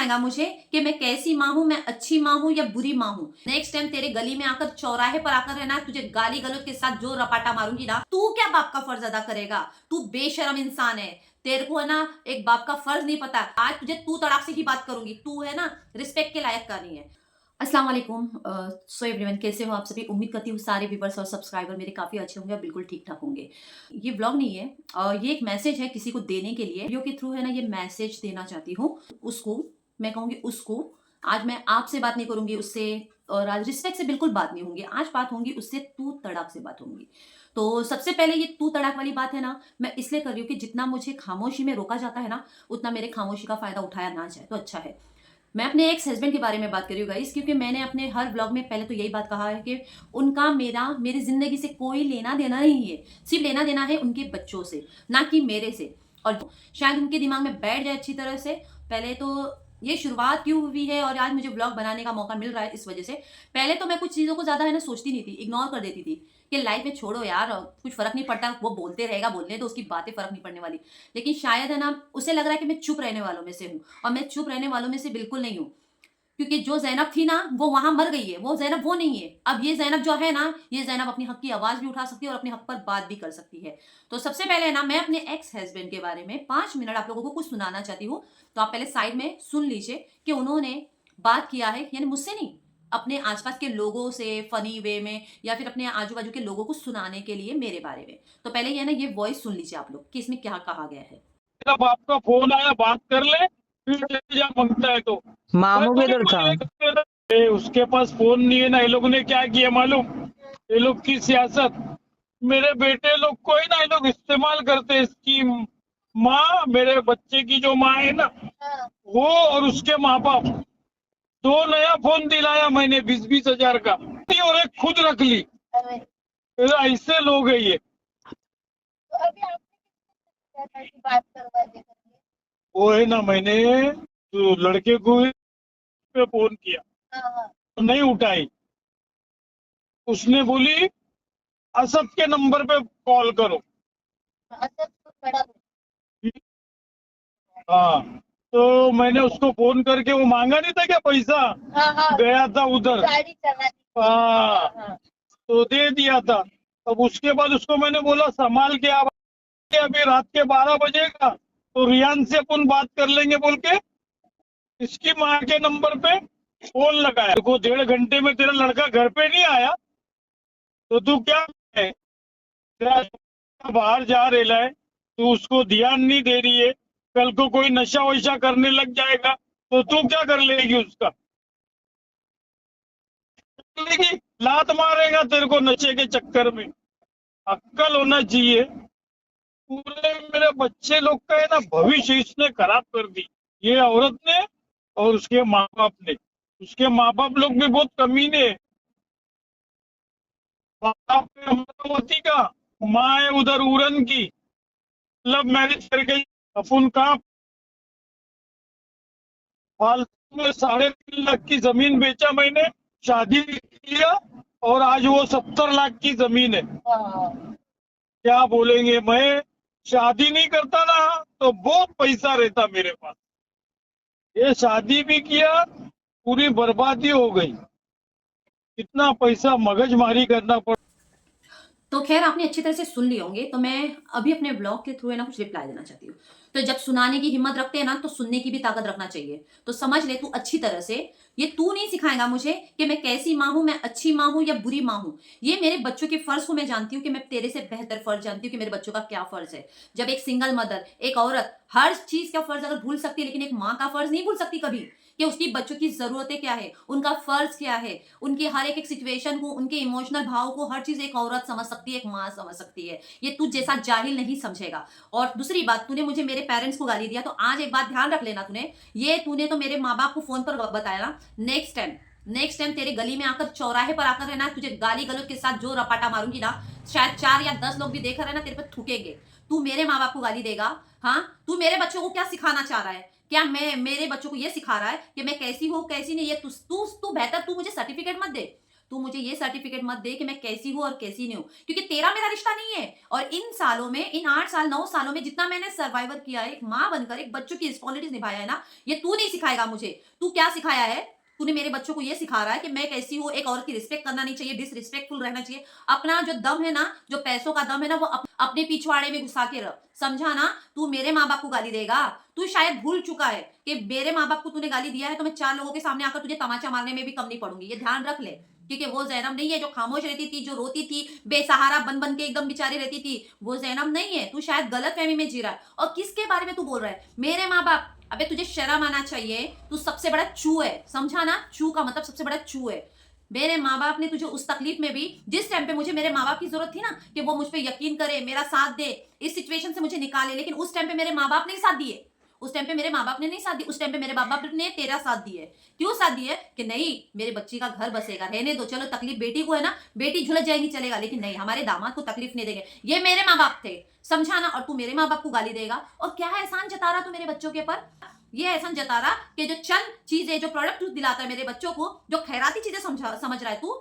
सिखाएगा मुझे कि मैं कैसी माँ हूँ, मैं अच्छी माँ हूँ या बुरी माँ हूँ। नेक्स्ट टाइम तेरे गली में आकर, चौराहे पर आकर है ना, तुझे गाली गलौज के साथ जो रपाटा मारूंगी ना, तू क्या बाप का फर्ज अदा करेगा? तू बेशरम इंसान है। तेरे को है ना एक बाप का फर्ज नहीं पता। आज तुझे तू तड़ाक से ही बात करूंगी। तू है ना रिस्पेक्ट के लायक का नहीं है। अस्सलाम वालेकुम। सो एवरीवन, कैसे हो आप सभी? उम्मीद करती हूँ सारे व्यूवर्स और सब्सक्राइबर मेरे काफ़ी अच्छे होंगे और बिल्कुल ठीक ठाक होंगे। ये व्लॉग नहीं है, ये एक मैसेज है किसी को देने के लिए। वीडियो के थ्रू है ना ये मैसेज देना चाहती हूँ उसको। मैं कहूँगी उसको। आज मैं आपसे बात नहीं करूंगी उससे, और आज रिस्पेक्ट से बिल्कुल बात नहीं होंगी। आज बात होंगी उससे तू तड़ाक से बात होंगी। तो सबसे पहले ये तू तड़ाक वाली बात है ना, मैं इसलिए कर रही हूँ कि जितना मुझे खामोशी में रोका जाता है ना, उतना मेरे खामोशी का फायदा उठाया ना जाए तो अच्छा है। मैं अपने एक्स हस्बैंड के बारे में बात कर रही हूँ गाइस, क्योंकि मैंने अपने हर व्लॉग में पहले तो यही बात कहा है कि उनका मेरी जिंदगी से कोई लेना देना नहीं है। सिर्फ लेना देना है उनके बच्चों से, ना कि मेरे से। और शायद उनके दिमाग में बैठ जाए अच्छी तरह से। पहले तो ये शुरुआत क्यों हुई है और आज मुझे व्लॉग बनाने का मौका मिल रहा है इस वजह से। पहले तो मैं कुछ चीज़ों को ज़्यादा है ना सोचती नहीं थी, इग्नोर कर देती थी कि लाइफ में छोड़ो यार, कुछ फर्क नहीं पड़ता, वो बोलते रहेगा, बोलने तो उसकी बातें फर्क नहीं पड़ने वाली। लेकिन शायद है ना उसे लग रहा है कि मैं चुप रहने वालों में से हूँ, और मैं चुप रहने वालों में से बिल्कुल नहीं हूँ। क्योंकि जो ज़ैनब थी ना वो वहाँ मर गई है, वो ज़ैनब वो नहीं है। अब ये ज़ैनब जो है ना, ये ज़ैनब अपनी हक की आवाज़ भी उठा सकती है और अपने हक पर बात भी कर सकती है। तो सबसे पहले ना मैं अपने एक्स हस्बैंड के बारे में 5 मिनट आप लोगों को कुछ सुनाना चाहती हूँ। तो आप पहले साइड में सुन लीजिए कि उन्होंने बात किया है, यानी मुझसे नहीं, अपने आस-पास के लोगों से फ़नी वे में या फिर अपने आजू-बाजू के लोगों को सुनाने के लिए मेरे बारे में। तो पहले ये ना ये वॉइस सुन लीजिए आप लोग कि इसमें क्या कहा गया है। मेरा बाप का फोन आया, बात कर ले, फिर चले जा मांगता है तो। मैं मामू थोड़ी किधर था? मांगने करते ना। उसके पास फोन नहीं है ना। ये लोग ने क्या किया मालूम? ये लोग की सियासत, मेरे बेटे लोग को ही ना ये लोग इस्तेमाल करते हैं। इसकी माँ, मेरे बच्चे की जो माँ है ना, वो और उसके माँ बाप, दो नया फोन दिलाया मैंने 20-20 हजार का, और एक खुद रख ली। ऐसे लोग हैं ये। तो अभी आपने किस बात करवा दी? वो है ना, मैंने तो लड़के को पे फोन किया, हाँ हाँ। तो नहीं उठाई। उसने बोली असद के नंबर पे कॉल करो। असद तो बड़ा हाँ, तो मैंने उसको फोन करके, वो मांगा नहीं था क्या पैसा, हाँ हाँ गया था उधर। गाड़ी चला दी। हाँ, हाँ तो दे दिया था। अब उसके बाद उसको मैंने बोला संभाल के आप, अभी रात के 12 बजे का, तो रियान से अपन बात कर लेंगे बोल के इसकी माँ के नंबर पे फोन लगाया। देखो 1.5 घंटे में तेरा लड़का घर पे नहीं आया तो तू क्या है? तेरा बाहर जा रहा है, तू उसको ध्यान नहीं दे रही है। कल को कोई नशा वशा करने लग जाएगा तो तू क्या कर लेगी उसका? लेगी, लात मारेगा तेरे को नशे के चक्कर में। अक्कल होना चाहिए। पूरे मेरे बच्चे लोग का है ना भविष्य इसने खराब कर दी, ये औरत ने और उसके माँ बाप ने। उसके माँ बाप लोग भी बहुत कमीने हैं। बाप है अमरावती का, माँ है उधर उरन की, लव मैरिज करके अपन का फालतू में 3.5 लाख की जमीन बेचा मैंने, शादी किया, और आज वो 70 लाख की जमीन है। हाँ। क्या बोलेंगे? मैं शादी नहीं करता ना तो बहुत पैसा रहता मेरे पास। ये शादी भी किया, पूरी बर्बादी हो गई। कितना पैसा मगजमारी करना पड़ा। तो खैर आपने अच्छी तरह से सुन लिए होंगे। तो मैं अभी अपने ब्लॉग के थ्रू है ना कुछ रिप्लाई देना चाहती हूँ। तो जब सुनाने की हिम्मत रखते हैं ना, तो सुनने की भी ताकत रखना चाहिए। तो समझ ले तू अच्छी तरह से, ये तू नहीं सिखाएगा मुझे कि मैं कैसी माँ हूँ, मैं अच्छी माँ हूँ या बुरी माँ हूँ। ये मेरे बच्चों के फर्ज को मैं जानती हूँ कि मैं तेरे से बेहतर फर्ज जानती हूँ कि मेरे बच्चों का क्या फर्ज है। जब एक सिंगल मदर, एक औरत हर चीज का फर्ज अगर भूल सकती है, लेकिन एक माँ का फर्ज नहीं भूल सकती कभी, कि उसकी बच्चों की जरूरतें क्या है, उनका फर्ज क्या है, उनकी हर एक सिचुएशन को, उनके इमोशनल भाव को, हर चीज एक औरत समझ सकती है, एक माँ समझ सकती है। ये तू जैसा जाहिल नहीं समझेगा। और दूसरी बात, तूने मुझे मेरे पेरेंट्स को गाली दिया, तो आज एक बात ध्यान रख लेना, तूने तो मेरे माँ बाप को फोन पर बताया ना। नेक्स्ट टाइम तेरे गली में आकर, चौराहे पर आकर है ना, तुझे गाली गलौज के साथ जो रपाटा मारूंगी ना, शायद 4 या 10 लोग भी देख रहे हैं ना, तेरे पे थूकेंगे। तू मेरे माँ बाप को गाली देगा? हाँ, तू मेरे बच्चों को क्या सिखाना चाह रहा है? क्या मैं मेरे बच्चों को ये सिखा रहा है कि मैं कैसी हूँ कैसी नहीं? ये तू तू तू बेहतर, तू मुझे सर्टिफिकेट मत दे। तू मुझे ये सर्टिफिकेट मत दे कि मैं कैसी हूं और कैसी नहीं हूं, क्योंकि तेरा मेरा रिश्ता नहीं है। और इन सालों में, इन 8 साल 9 सालों में जितना मैंने सर्वाइवर किया है, एक माँ बनकर एक बच्चों की रिस्पॉन्सिबिलिटीज निभाया है ना, ये तू नहीं सिखाएगा मुझे। तू क्या सिखाया है? तूने मेरे बच्चों को ये सिखा रहा है कि मैं कैसी हूँ, एक औरत की रिस्पेक्ट करना नहीं चाहिए, डिसरिस्पेक्टफुल रहना चाहिए। अपना जो दम है ना, जो पैसों का दम है ना, वो अपने पिछवाड़े में घुसा के रख, समझा ना। तू मेरे माँ बाप को गाली देगा? तू शायद भूल चुका है कि मेरे माँ बाप को तूने गाली दिया है तो मैं 4 लोगों के सामने आकर तुझे तमाचा मारने में भी कम नहीं पड़ूंगी, ये ध्यान रख ले। क्योंकि वो जैनब नहीं है जो खामोश रहती थी, जो रोती थी, बेसहारा बन बन के एकदम बेचारी रहती थी, वो जैनब नहीं है। तू शायद गलत फहमी में जी रहा है। और किसके बारे में तू बोल रहा है? मेरे माँ बाप। अबे तुझे शर्म आना चाहिए, तू सबसे बड़ा चू है, समझा ना। चू का मतलब सबसे बड़ा चू है। मेरे माँ बाप ने तुझे उस तकलीफ में भी, जिस टाइम पे मुझे मेरे माँ बाप की जरूरत थी ना कि वो मुझ पे यकीन करे, मेरा साथ दे, इस सिचुएशन से मुझे निकाले, लेकिन उस टाइम पे मेरे माँ बाप नहीं साथ दिए। उस टाइम पे मेरे माँ बाप ने नहीं साथ दिया। उस टाइम पे मेरे माँ बाप ने तेरा साथ दिए। क्यों साथ दिए? कि नहीं मेरे बच्ची का घर बसेगा, रहने दो, चलो तकलीफ बेटी को है ना, बेटी झुलस जाएगी चलेगा, लेकिन नहीं, हमारे दामाद को तकलीफ नहीं देंगे। ये मेरे माँ बाप थे, समझा ना। और तू मेरे माँ बाप को गाली देगा? और क्या एहसान जता रहा तू मेरे बच्चों के ऊपर? ये एहसान जता रहा कि जो चंद चीजें, जो प्रोडक्ट दिलाता है मेरे बच्चों को, जो खैराती चीजें समझ रहा है तू,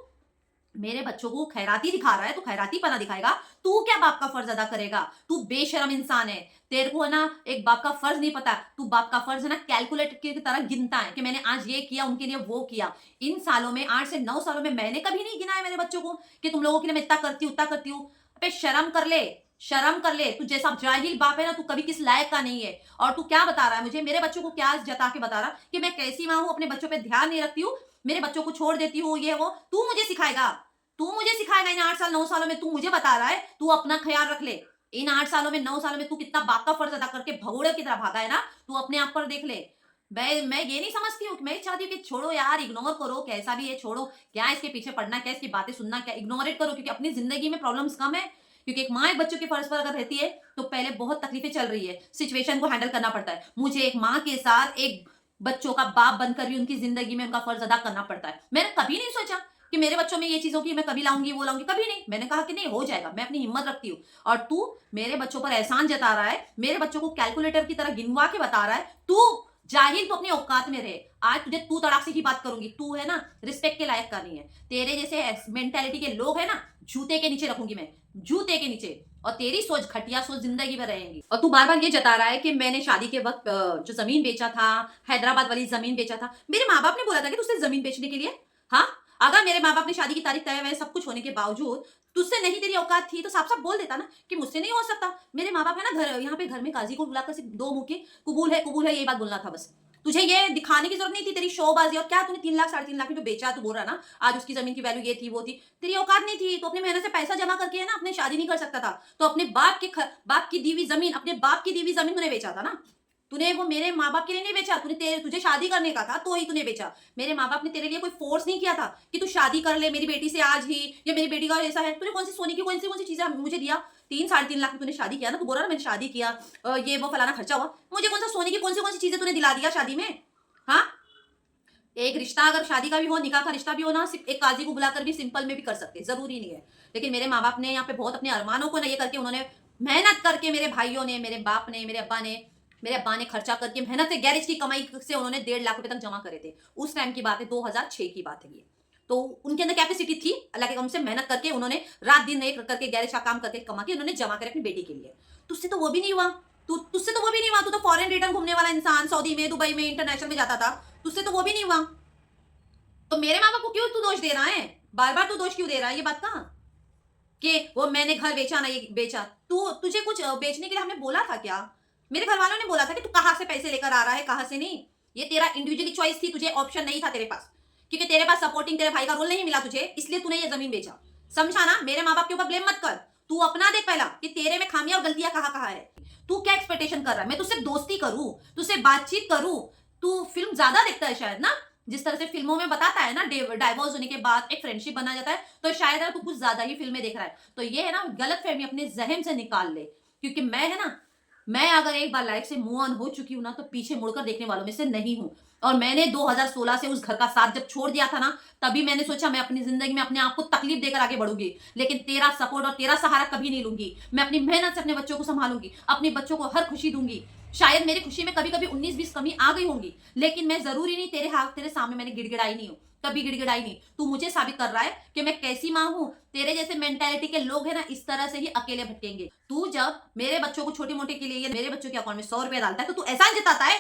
मेरे बच्चों को खैराती दिखा रहा है, तू खैराती पना दिखाएगा। तू क्या बाप का फर्ज अदा करेगा? तू बेशरम इंसान है। तेरे को है ना एक बाप का फर्ज नहीं पता। तू बाप का फर्ज है ना कैलकुलेट की तरह गिनता है कि मैंने आज ये किया, उनके लिए वो किया। इन सालों में, 8 से 9 सालों में मैंने कभी नहीं गिना है मेरे बच्चों को कि तुम लोगों के लिए मैं इतना करती हूँ, उतना करती हूँ। अबे शर्म कर ले, शर्म कर ले। तू जैसा जाहिल बाप है ना, तू कभी किस लायक का नहीं है। और तू क्या बता रहा है मुझे? मेरे बच्चों को क्या जता के बता रहा कि मैं कैसी माँ हूँ, अपने बच्चों पे ध्यान नहीं रखती हूँ, मेरे बच्चों को छोड़ देती हूँ, ये वो। तू मुझे सिखाएगा? तू मुझे सिखाएगा? इन 8 साल 9 सालों में तू मुझे बता रहा है? तू अपना ख्याल रख ले। इन 8 सालों में 9 सालों में तू कितना बाप का फर्ज अदा करके भगोड़े की तरह भागा है ना, तू अपने आप पर देख ले। मैं ये नहीं समझती हूँ, मैं चाहती हूँ कि छोड़ो यार, इग्नोर करो, कैसा भी है छोड़ो। क्या इसके पीछे पड़ना, क्या इसकी बातें सुनना, क्या इग्नोरेट करो, क्योंकि अपनी जिंदगी में प्रॉब्लम्स कम है। क्योंकि एक माँ एक बच्चों के फर्ज पर अगर रहती है तो पहले बहुत तकलीफें चल रही है, सिचुएशन को हैंडल करना पड़ता है। मुझे एक माँ के साथ एक बच्चों का बाप बनकर भी उनकी जिंदगी में उनका फर्ज अदा करना पड़ता है। मैंने कभी नहीं सोचा कि मेरे बच्चों में ये चीजों की मैं कभी लाऊंगी, वो लाऊंगी, कभी नहीं। मैंने कहा कि नहीं, हो जाएगा, मैं अपनी हिम्मत रखती हूँ। और तू मेरे बच्चों पर एहसान जता रहा है, मेरे बच्चों को कैलकुलेटर की तरह गिनवा के बता रहा है। तू जाहिल, तो अपनी औकात में रहे। आज तुझे तू तड़ाक से ही बात करूंगी। तू है ना रिस्पेक्ट के लायक का नहीं है। तेरे जैसे मेंटेलिटी के लोग है ना, जूते के नीचे रखूंगी मैं, जूते के नीचे। और तेरी सोच, घटिया सोच जिंदगी में रहेंगी। और तू बार बार ये जता रहा है कि मैंने शादी के वक्त जो जमीन बेचा था, हैदराबाद वाली जमीन बेचा था। मेरे माँ बाप ने बोला था कि तुझसे जमीन बेचने के लिए? हाँ, अगर मेरे माँ बाप ने शादी की तारीख तय है, सब कुछ होने के बावजूद तुझसे नहीं तेरी औकात थी तो साफ साफ बोल देता ना कि मुझसे नहीं हो सकता। मेरे माँ बाप है ना, घर यहाँ पे घर में काजी को बुलाकर सिर्फ 2 मुंह के कबूल है, यही बात बोलना था बस। तुझे ये दिखाने की जरूरत नहीं थी, तेरी शोबाजी। और क्या तूने 3 लाख 3.5 लाख में जो बेचा, तू बोल रहा ना आज उसकी जमीन की वैल्यू ये थी वो थी, तेरी औकात नहीं थी। तो अपनी मेहनत से पैसा जमा करके है ना अपने शादी नहीं कर सकता था, तो अपने बाप की दी हुई जमीन, अपने बाप की दी हुई जमीन तूने बेचा था ना। तूने वो मेरे माँ बाप के लिए नहीं बेचा, तुझे शादी करने का था तो ही तूने बेचा। मेरे माँ बाप ने तेरे लिए कोई फोर्स नहीं किया था कि तू शादी कर ले मेरी बेटी से आज ही, या मेरी बेटी का ऐसा है। तूने कौन सी सोने की कौन सी चीजें मुझे दिया? 3-3.5 लाख में तूने शादी किया ना, तू बोल रहा ना मैंने शादी किया, ये वो फलाना खर्चा हुआ। मुझे कौन सा सोने की कौन सी चीजें तूने दिला दिया शादी में? हाँ, एक रिश्ता अगर शादी का भी हो, निकाह का रिश्ता भी हो ना, सिर्फ एक काजी को बुलाकर भी सिंपल में भी कर सकते, जरूरी नहीं है। लेकिन मेरे माँ बाप ने यहाँ पे बहुत अपने अरमानों को ना ये करके, उन्होंने मेहनत करके, मेरे भाइयों ने, मेरे बाप ने, मेरे अब्बा ने खर्चा करके मेहनत से, गैरेज की कमाई से उन्होंने 1.5 लाख रुपए तक जमा करे थे। उस टाइम की बात है, 2006 की बात है ये। तो उनके अंदर कैपेसिटी थी, अल्लाह के काम से मेहनत करके उन्होंने रात दिन एक करके गैरेज का काम करके कमा के उन्होंने जमा करे अपनी बेटी के लिए। तुझसे तो वो भी नहीं हुआ, तुझसे तो वो भी नहीं हुआ। तू तो फॉरेन रिटर्न घूमने वाला इंसान, सऊदी में, दुबई में, इंटरनेशनल में जाता था, तुझसे तो वो भी नहीं हुआ। तो मेरे माँ बाप को क्यों तू दोष दे रहा है? बार बार तू दोष क्यों दे रहा है? ये बात कहाँ कि वो मैंने घर बेचा ना ये बेचा। तुझे कुछ बेचने के लिए हमने बोला था क्या? मेरे घर वालों ने बोला था कि तू कहाँ से पैसे लेकर आ रहा है, कहाँ से नहीं। ये तेरा इंडिविजुअली चॉइस थी, तुझे ऑप्शन नहीं था तेरे पास, क्योंकि तेरे पास सपोर्टिंग तेरे भाई का रोल नहीं मिला तुझे, इसलिए तूने ये जमीन बेचा। समझा ना? मेरे माँ बाप के ऊपर ब्लेम मत कर, तू अपना देख पहला कि तेरे में खामियां और गलतियां कहाँ कहाँ है। तू क्या एक्सपेक्टेशन कर रहा है? मैं तुझसे दोस्ती करूं, तुझसे बातचीत करूं? तू फिल्म ज्यादा देखता है शायद ना, जिस तरह से फिल्मों में बताता है ना, डाइवोर्स होने के बाद एक फ्रेंडशिप बना जाता है, तो शायद तू कुछ ज्यादा ही फिल्में देख रहा है। तो ये है ना गलत फहमी अपने जहन से निकाल ले, क्योंकि मैं है ना, मैं अगर एक बार लाइफ से मूव ऑन हो चुकी हूं ना, तो पीछे मुड़कर देखने वालों में से नहीं हूं। और मैंने 2016 से उस घर का साथ जब छोड़ दिया था ना, तभी मैंने सोचा मैं अपनी जिंदगी में अपने आप को तकलीफ देकर आगे बढ़ूंगी, लेकिन तेरा सपोर्ट और तेरा सहारा कभी नहीं लूंगी। मैं अपनी मेहनत से अपने बच्चों को संभालूंगी, अपने बच्चों को हर खुशी दूंगी। शायद मेरी खुशी में कभी कभी 19-20 कमी आ गई होंगी, लेकिन मैं जरूरी नहीं तेरे सामने मैंने गिड़गिड़ाई नहीं हूं, कभी गिड़गिड़ाई नहीं। तू मुझे साबित कर रहा है कि मैं कैसी माँ हूं। तेरे जैसे मेंटेलिटी के लोग है ना, इस तरह से ही अकेले भटकेंगे। तू जब मेरे बच्चों को छोटी मोटी के लिए मेरे बच्चों के अकाउंट में 100 रुपए डालता है तो तू एहसान जताता है,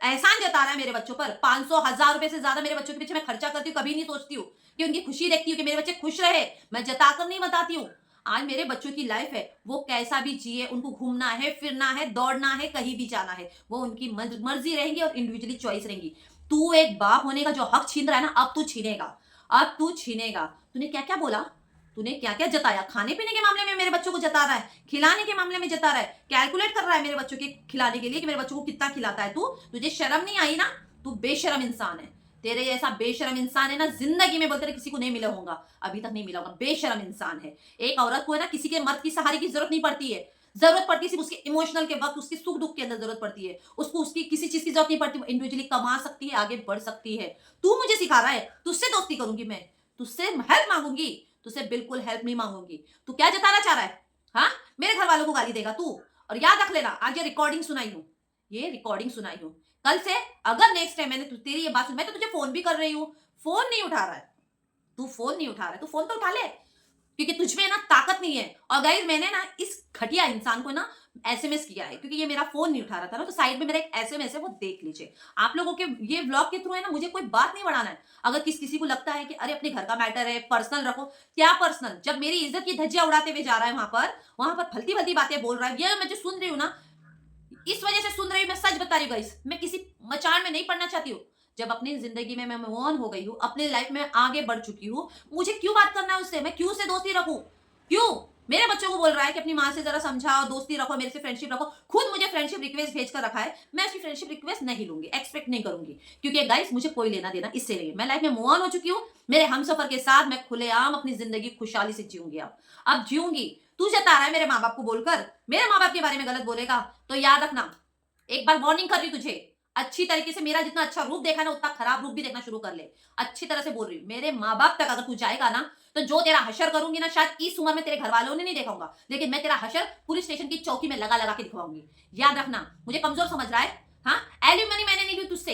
एहसान जता रहा है मेरे बच्चों पर। 500-1000 रुपए से ज्यादा मेरे बच्चों के पीछे मैं खर्चा करती हूँ, कभी नहीं सोचती हूँ कि उनकी खुशी देखती हूँ कि मेरे बच्चे खुश रहे, मैं जताकर नहीं बताती हूँ। आज मेरे बच्चों की लाइफ है, वो कैसा भी जिए, उनको घूमना है, फिरना है, दौड़ना है, कहीं भी जाना है, वो उनकी मर्जी रहेंगी और इंडिविजुअली चॉइस रहेंगी। तू एक बाप होने का जो हक छीन रहा है ना, अब तू छीनेगा, अब तू छीनेगा। तूने क्या क्या बोला, तूने क्या क्या जताया? खाने पीने के मामले में मेरे बच्चों को जता रहा है, खिलाने के मामले में जता रहा है, कैलकुलेट कर रहा है मेरे बच्चों के खिलाने के लिए कि मेरे बच्चों को कितना खिलाता है तू। तुझे शर्म नहीं आई ना? तू बेशरम इंसान है। तेरे जैसा बेशरम इंसान है ना, जिंदगी में बोलते किसी को नहीं मिला होगा, अभी तक नहीं मिला होगा। बेशरम इंसान है। एक औरत को है ना किसी के मर्द की सहारे की जरूरत नहीं पड़ती है, जरूरत पड़ती है सिर्फ उसके इमोशनल के वक्त, उसके सुख दुख के अंदर जरूरत पड़ती है। उसको उसकी किसी चीज की जरूरत नहीं पड़ती, इंडिविजुअली कमा सकती है, आगे बढ़ सकती है। तू मुझे सिखा रहा है, तुझसे दोस्ती करूंगी मैं, तुझसे हेल्प मांगूंगी, तुझसे बिल्कुल हेल्प नहीं मांगूंगी। तू क्या जताना चाह रहा है? हाँ, मेरे घर वालों को गाली देगा तू? और याद रख लेना, आज ये रिकॉर्डिंग सुनाई हूँ, ये रिकॉर्डिंग सुनाई हूँ, कल से अगर नेक्स्ट टाइम मैंने तेरी ये बात सुनी, मैं तो तुझे फोन भी कर रही हूँ, फोन नहीं उठा रहा है, तू फोन नहीं उठा रहा है, तू फोन तो उठा ले, क्योंकि तुझ में ना ताकत नहीं है। और गाइस मैंने ना इस घटिया इंसान को ना एसएमएस किया है, क्योंकि ये मेरा फोन नहीं उठा रहा था ना, तो साइड में मेरा एक एसएमएस है, वो देख लीजिए। आप लोगों के ये व्लॉग के थ्रू है ना, मुझे कोई बात नहीं बढ़ाना है। अगर किसी को लगता है कि अरे अपने घर का मैटर है, पर्सनल रखो, क्या पर्सनल? जब मेरी इज्जत की धज्जियां उड़ाते हुए जा रहा है वहां पर फलती फलती बातें बोल रहा है, ये मैं जो सुन रही हूँ ना, इस वजह से सुन रही हूँ, मैं सच बता रही हूँ गाइस, मैं किसी मचान में नहीं पड़ना चाहती हूँ। जब अपनी जिंदगी में मैं मूव ऑन हो गई हूँ, अपनी लाइफ में आगे बढ़ चुकी हूँ, मुझे क्यों बात करना है उससे? मैं क्यों से दोस्ती रखूं? क्यों? मेरे बच्चों को बोल रहा है कि अपनी माँ से जरा समझाओ, दोस्ती रखो, मेरे से फ्रेंडशिप रखो, खुद मुझे फ्रेंडशिप रिक्वेस्ट भेज कर रखा है। मैं उसकी फ्रेंडशिप रिक्वेस्ट नहीं लूंगी, एक्सपेक्ट नहीं करूंगी, क्योंकि गाइस मुझे कोई लेना देना इससे नहीं है। मैं लाइफ में मूव ऑन हो चुकी हूँ, मेरे हमसफर के साथ मैं खुलेआम अपनी जिंदगी खुशहाली से जीऊंगी। अब जीऊंगी। तू जता रहा है मेरे माँ बाप को बोलकर, मेरे माँ बाप के बारे में गलत बोलेगा तो याद रखना, एक बार वार्निंग कर रही हूं तुझे, अच्छी तरीके से, मेरा जितना अच्छा रूप देखा ना, उतना खराब रूप भी देखना शुरू कर ले। अच्छी तरह से बोल रही हूं, मेरे माँ बाप तक अगर तू जाएगा ना, तो जो तेरा हशर करूंगी ना, शायद इस उम्र में तेरे घर वालों ने नहीं देखा होगा, लेकिन मैं तेरा हशर पुलिस स्टेशन की चौकी में लगा लगा के दिखवाऊंगी। याद रखना, मुझे कमजोर समझ रहा है? हाँ, एलिमनी मैंने नहीं ली तुझसे,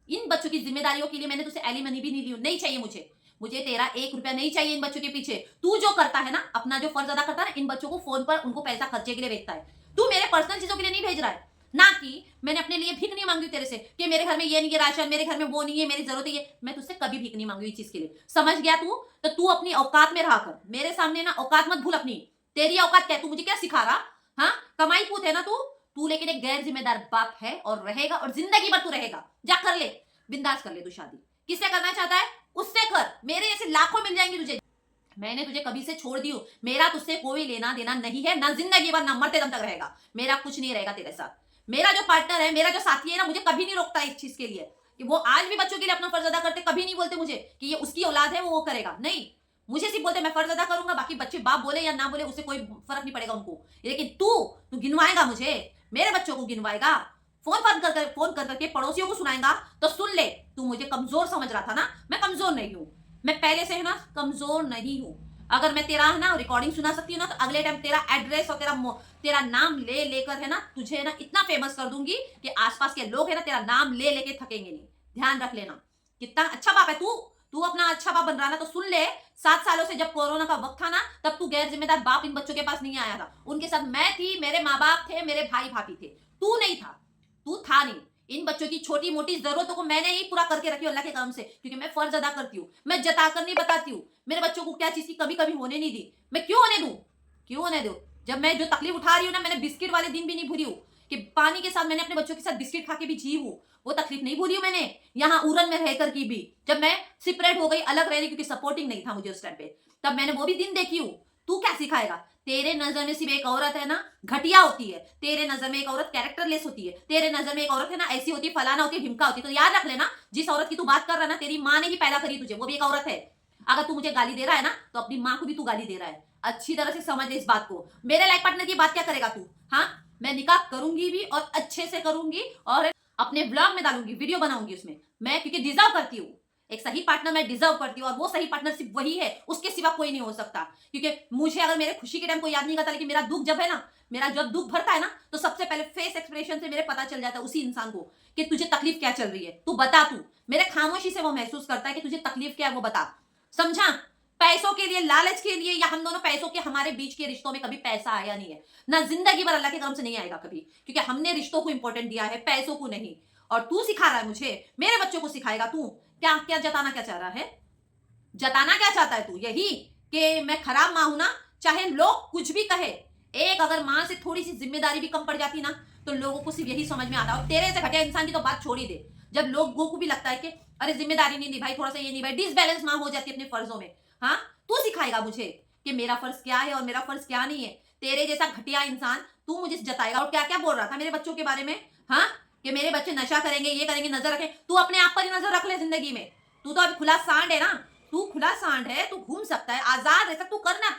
इन बच्चों की जिम्मेदारियों के लिए मैंने तुझसे एलिमनी भी नहीं ली, नहीं चाहिए मुझे। मुझे तेरा 1 रुपया नहीं चाहिए इन बच्चों के पीछे। तू जो करता है ना, अपना जो फर्ज अदा करता है ना, इन बच्चों को फोन पर उनको पैसा खर्चे के लिए भेजता है। तू मेरे पर्सनल चीजों के लिए नहीं भेज रहा है, ना कि मैंने अपने लिए भीख नहीं मांगी तेरे से कि मेरे घर में ये नहीं है राशन, मेरे घर में वो नहीं है, मेरी जरूरत है ये। मैं तुझसे कभी भीख नहीं मांगी इस चीज के लिए, समझ गया तू? तो तू अपनी औकात में रहा कर, मेरे सामने ना औकात मत भूल अपनी। तेरी औकात क्या है? तू मुझे क्या सिखा रहा? हाँ, कमाई पूत है ना तू लेकिन एक गैर जिम्मेदार बाप है और रहेगा, और जिंदगी भर तू रहेगा। जा कर ले, बिंदास कर ले तू शादी, किससे करना चाहता है उससे कर, मेरे ऐसे लाखों मिल जाएंगे तुझे। मैंने तुझे कभी से छोड़ दी हूं, मेरा तुझसे कोई लेना देना नहीं है, ना जिंदगी भर ना मरते दम तक रहेगा, मेरा कुछ नहीं रहेगा तेरे साथ। मेरा जो पार्टनर है, मेरा जो साथी है ना, मुझे कभी नहीं रोकता इस चीज के लिए कि वो आज भी बच्चों के लिए अपना फर्ज अदा करते, कभी नहीं बोलते मुझे कि ये उसकी औलाद है वो करेगा, नहीं। मुझे सिर्फ बोलते मैं फर्ज अदा करूंगा, बाकी बच्चे बाप बोले या ना बोले उससे कोई फर्क नहीं पड़ेगा उनको। लेकिन तू गिनवाएगा मुझे, मेरे बच्चों को गिनवाएगा, फोन कर करके पड़ोसियों को सुनाएगा, तो सुन ले। तू मुझे कमजोर समझ रहा था ना, मैं कमजोर नहीं हूं, मैं पहले से है ना कमजोर नहीं हूं। अगर मैं तेरा है ना रिकॉर्डिंग सुना सकती हूँ ना, तो अगले टाइम तेरा एड्रेस और तेरा नाम ले लेकर है ना, तुझे ना इतना फेमस कर दूंगी कि आसपास के लोग है ना तेरा नाम ले लेके थकेंगे नहीं। ध्यान रख लेना, कितना अच्छा बाप है तू अपना अच्छा बाप बन रहा ना, तो सुन ले। 7 सालों से जब कोरोना का वक्त था ना, तब तू गैर जिम्मेदार बाप इन बच्चों के पास नहीं आया था, उनके साथ मैं थी, मेरे माँ बाप थे, मेरे भाई भाभी थे, तू नहीं था, तू था नहीं। इन बच्चों की छोटी मोटी जरूरतों को मैंने ही पूरा करके रखी अल्लाह के काम से, क्योंकि मैं फर्ज अदा करती हूँ, मैं जताकर नहीं बताती हूँ। मेरे बच्चों को क्या चीज की कभी कभी होने नहीं दी, मैं क्यों होने दूं? क्यों होने दूं? जब मैं जो तकलीफ उठा रही हूँ ना, मैंने बिस्किट वाले दिन भी नहीं भूली हूँ कि पानी के साथ मैंने अपने बच्चों के साथ बिस्किट खा के भी जी हूँ, वो तकलीफ नहीं भूली हूँ मैंने, यहाँ उरन में रहकर की भी। जब मैं सेपरेट हो गई, अलग रह रही, क्योंकि सपोर्टिंग नहीं था मुझे उस टाइम पे, तब मैंने वो भी दिन देखी हूँ। तू क्या सिखाएगा? तेरे नजर में सिर्फ एक औरत है ना घटिया होती है, तेरे नजर में एक औरत कैरेक्टरलेस होती है, तेरे नजर में एक औरत है ना ऐसी होती है, फलाना होती है, ढिमका होती है। तो याद रख लेना, जिस औरत की तू बात कर रहा है ना, तेरी माँ ने ही पैदा करी तुझे, वो भी एक औरत है। अगर तू मुझे गाली दे रहा है ना, तो अपनी माँ को भी तू गाली दे रहा है, अच्छी तरह से समझ ले इस बात को। मेरे लाइफ पार्टनर की बात क्या करेगा तू? हाँ, मैं निकाह करूंगी भी और अच्छे से करूंगी, और अपने ब्लॉग में डालूंगी, वीडियो बनाऊंगी उसमें मैं, क्योंकि डिजर्व करती हूँ एक सही पार्टनर, मैं डिजर्व करती हूँ, और वो सही पार्टनर सिर्फ वही है, उसके सिवा कोई नहीं हो सकता। क्योंकि मुझे अगर मेरे खुशी के टाइम कोई याद नहीं करता, लेकिन मेरा दुख जब है ना, मेरा जब दुख भरता है ना तो सबसे पहले फेस एक्सप्रेशन से मेरे पता चल जाता है उसी इंसान को कि तुझे तकलीफ क्या चल रही है। तू बता, तू मेरे खामोशी से वो महसूस करता है कि तुझे तकलीफ क्या है, वो बता। समझा? पैसों के लिए, लालच के लिए, या हम दोनों पैसों के, हमारे बीच के रिश्तों में कभी पैसा आया नहीं है ना, जिंदगी भर अल्लाह के करम से नहीं आएगा कभी, क्योंकि हमने रिश्तों को इंपॉर्टेंट दिया है, पैसों को नहीं। और तू सिखा रहा है मुझे, मेरे बच्चों को सिखाएगा तू? क्या क्या जताना क्या चाह रहा है? जताना क्या चाहता है तू? यही कि मैं खराब माँ हूं ना, चाहे लोग कुछ भी कहे। एक अगर माँ से थोड़ी सी जिम्मेदारी भी कम पड़ जाती ना तो लोगों को सिर्फ यही समझ में आता है। और तेरे से घटिया इंसान की तो बात छोड़ ही दे। जब लोगों को भी लगता है कि अरे जिम्मेदारी नहीं निभाई, थोड़ा सा ये निभाई, डिसबैलेंस माँ हो जाती है अपने फर्जों में। हाँ, तू सिखाएगा मुझे कि मेरा फर्ज क्या है और मेरा फर्ज क्या नहीं है। तेरे जैसा घटिया इंसान तू मुझे जताएगा। और क्या क्या बोल रहा था मेरे बच्चों के बारे में? हाँ, कि मेरे बच्चे नशा करेंगे, ये करेंगे, नजर रखें। तू अपने आप पर ही नजर रख ले जिंदगी में। तू तो अभी खुला सांड है ना, तू खुला सांड है, तू घूम सकता है, आजाद रह सकता, तू करना,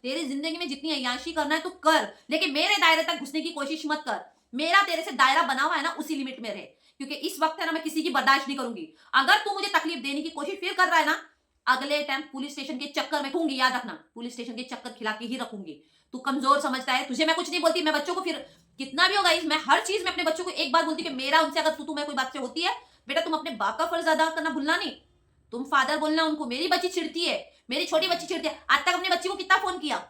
तेरी जिंदगी में जितनी अय्याशी करना है तू कर, लेकिन मेरे दायरे तक घुसने की कोशिश मत कर। मेरा तेरे से दायरा बना हुआ है ना, उसी लिमिट में रहे, क्योंकि इस वक्त है ना, मैं किसी की बर्दाश्त नहीं करूंगी। अगर तू मुझे तकलीफ देने की कोशिश फिर कर रहा है ना, अगले टाइम पुलिस स्टेशन के चक्कर में रखूंगी, याद रखना, पुलिस स्टेशन के चक्कर खिला के ही रखूंगी। तू कमजोर समझता है, तुझे मैं कुछ नहीं बोलती, मैं बच्चों को फिर कितना भी होगा, मैं हर चीज में अपने बच्चों को एक बात बोलती कि मेरा उनसे अगर तू तुम्हें कोई बात से होती है, बेटा तुम अपने बाप का फर्ज अदा करना भूलना नहीं, तुम फादर बोलना उनको। मेरी बच्ची चिढ़ती है, मेरी छोटी बच्ची चिढ़ती है। आज तक अपनी बच्ची को कितना फोन किया?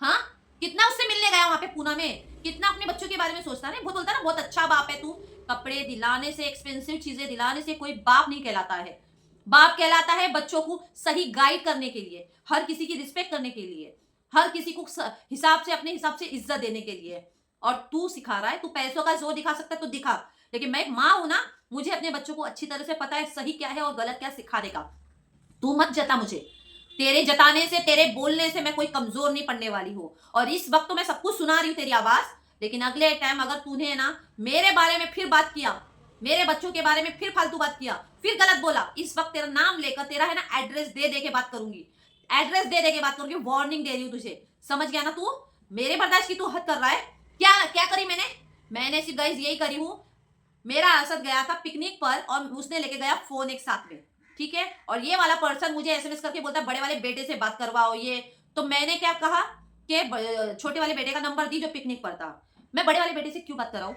हाँ, कितना उससे मिलने गया वहां पे पूना में, कितना अपने बच्चों के बारे में सोचता है। बहुत बोलता है ना, बहुत अच्छा बाप है तू। कपड़े दिलाने से, एक्सपेंसिव चीजें दिलाने से कोई बाप नहीं कहलाता है। बाप कहलाता है बच्चों को सही गाइड करने के लिए, हर किसी की रिस्पेक्ट करने के लिए, हर किसी को हिसाब से, अपने हिसाब से इज्जत देने के लिए। और तू सिखा रहा है, तू पैसों का जोर दिखा सकता है तो दिखा, लेकिन मैं एक माँ हूं ना, मुझे अपने बच्चों को अच्छी तरह से पता है सही क्या है और गलत क्या सिखाने का। तू मत जता मुझे, तेरे जताने से, तेरे बोलने से मैं कोई कमजोर नहीं पड़ने वाली हूँ। और इस वक्त तो मैं सब कुछ सुना रही हूँ तेरी आवाज, लेकिन अगले टाइम अगर तूने ना मेरे बारे में फिर बात किया, मेरे बच्चों के बारे में फिर फालतू बात किया, फिर गलत बोला, इस वक्त तेरा नाम लेकर, तेरा है ना एड्रेस दे दे के बात करूंगी, एड्रेस दे दे के बात करूंगी। वार्निंग दे रही हूँ तुझे, समझ गया ना? तू मेरे बर्दाश्त की तू हद कर रहा है। क्या क्या करी मैंने सिर्फ गाइस यही करी हूँ। मेरा असद गया था पिकनिक पर और उसने लेके गया फोन एक साथ में, ठीक है, और ये वाला पर्सन मुझे एसएमएस करके बोलता है बड़े वाले बेटे से बात करवाओ ये। तो मैंने क्या कहा कि छोटे वाले बेटे का नंबर दी जो पिकनिक पर था। मैं बड़े वाले बेटे से क्यों बात कराऊं?